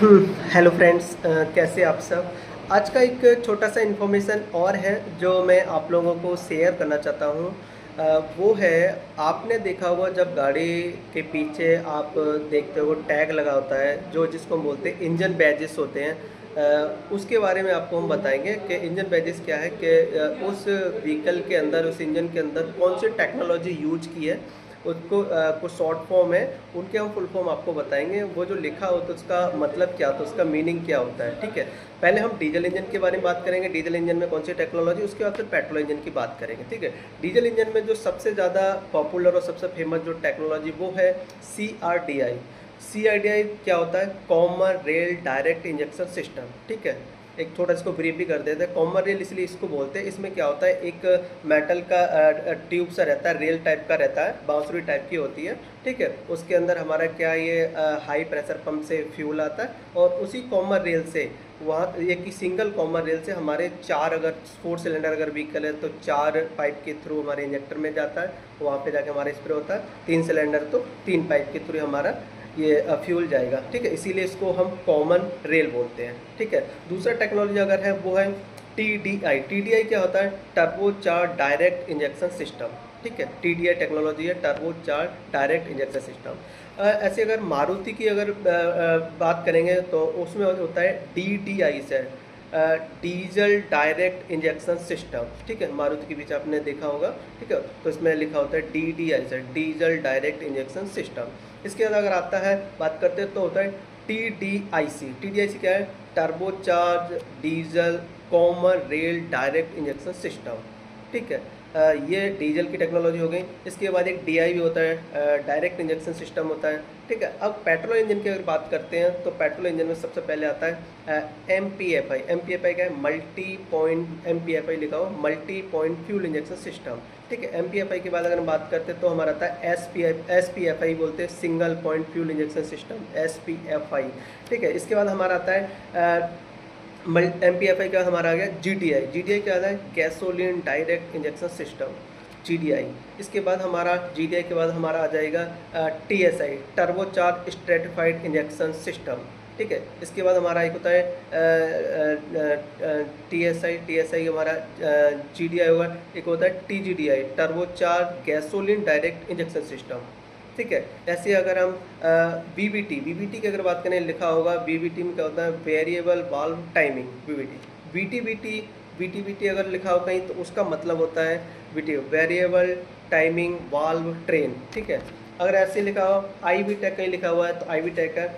Hello friends, कैसे आप सब। आज का एक छोटा सा इन्फॉर्मेशन और है जो मैं आप लोगों को शेयर करना चाहता हूँ। वो है, आपने देखा होगा जब गाड़ी के पीछे आप देखते हो टैग लगा होता है जो जिसको हम बोलते हैं इंजन बैजेस होते हैं। उसके बारे में आपको हम बताएंगे कि इंजन बैजेस क्या है, कि उस व्हीकल के अंदर, उस इंजन के अंदर कौन सी टेक्नोलॉजी यूज की है। उसको कुछ शॉर्ट फॉर्म है, उनके हम फुल फॉर्म आपको बताएंगे। वो जो लिखा होता है उसका मतलब क्या होता है, उसका मीनिंग क्या होता है। ठीक है, पहले हम डीजल इंजन के बारे में बात करेंगे, डीजल इंजन में कौन सी टेक्नोलॉजी, उसके बाद फिर पेट्रोल इंजन की बात करेंगे। ठीक है, डीजल इंजन में जो सबसे ज़्यादा पॉपुलर और सबसे फेमस जो टेक्नोलॉजी वो है CRDI। CRDI क्या होता है? Common rail direct injection system. ठीक है, एक थोड़ा इसको ब्रीफ भी कर देते हैं। कॉमन रेल इसलिए इसको बोलते हैं, इसमें क्या होता है, एक मेटल का ट्यूब सा रहता है, रेल टाइप का रहता है, बांसुरी टाइप की होती है। ठीक है, उसके अंदर हमारा क्या, ये हाई प्रेशर पंप से फ्यूल आता है और उसी कॉमन रेल से वहाँ एक ही सिंगल कॉमन रेल से हमारे चार, अगर 4 सिलेंडर अगर व्हीकल है तो 4 पाइप के थ्रू हमारे इंजेक्टर में जाता है, वहाँ पे जाके हमारा स्प्रे होता है। 3 सिलेंडर तो 3 पाइप के थ्रू हमारा ये फ्यूल जाएगा। ठीक है, इसीलिए इसको हम कॉमन रेल बोलते हैं। ठीक है, दूसरा टेक्नोलॉजी अगर है वो है TDI। TDI क्या होता है? Turbo charge direct injection system. ठीक है, TDI टेक्नोलॉजी है, turbo charge direct injection system. ऐसे अगर मारुति की अगर बात करेंगे तो उसमें होता है DDI से, डीजल डायरेक्ट इंजेक्शन सिस्टम। ठीक है, मारुति के बीच आपने देखा होगा। ठीक है, तो इसमें लिखा होता है DDI से, डीजल डायरेक्ट इंजेक्शन सिस्टम। इसके बाद अगर आता है, बात करते हैं तो होता है TDIC। TDIC क्या है? Turbo charge diesel common rail direct injection system. ठीक है, ये डीजल की टेक्नोलॉजी हो गई। इसके बाद एक DI भी होता है, डायरेक्ट इंजेक्शन सिस्टम होता है। ठीक है, अब पेट्रोल इंजन की अगर बात करते हैं तो पेट्रोल इंजन में सबसे पहले आता है MPFI। MPFI क्या है? मल्टी पॉइंट, MPFI लिखा हो, multi point fuel injection system. ठीक है, MPFI के बाद अगर हम बात करते हैं तो हमारा आता है SPFI बोलते हैं, single point fuel injection system, SPFI। ठीक है, इसके बाद हमारा आता है MPFI का हमारा आ गया GDI क्या आता है? Gasoline direct injection system, GDI। इसके बाद हमारा GDI के बाद हमारा आ जाएगा TSI, turbo charge stratified injection system. ठीक है, इसके बाद हमारा एक होता है TSI हमारा GDI होगा। एक होता है TGDI, turbo charge gasoline direct injection system. ठीक है, ऐसे अगर हम VVT की अगर बात करें, लिखा होगा VVT में क्या होता है? वेरिएबल वाल्व टाइमिंग, VTVT अगर लिखा हो कहीं तो उसका मतलब होता है VT, variable timing valve train. ठीक है, अगर ऐसे लिखा हो IVTEC कहीं लिखा हुआ है तो IVTEC है,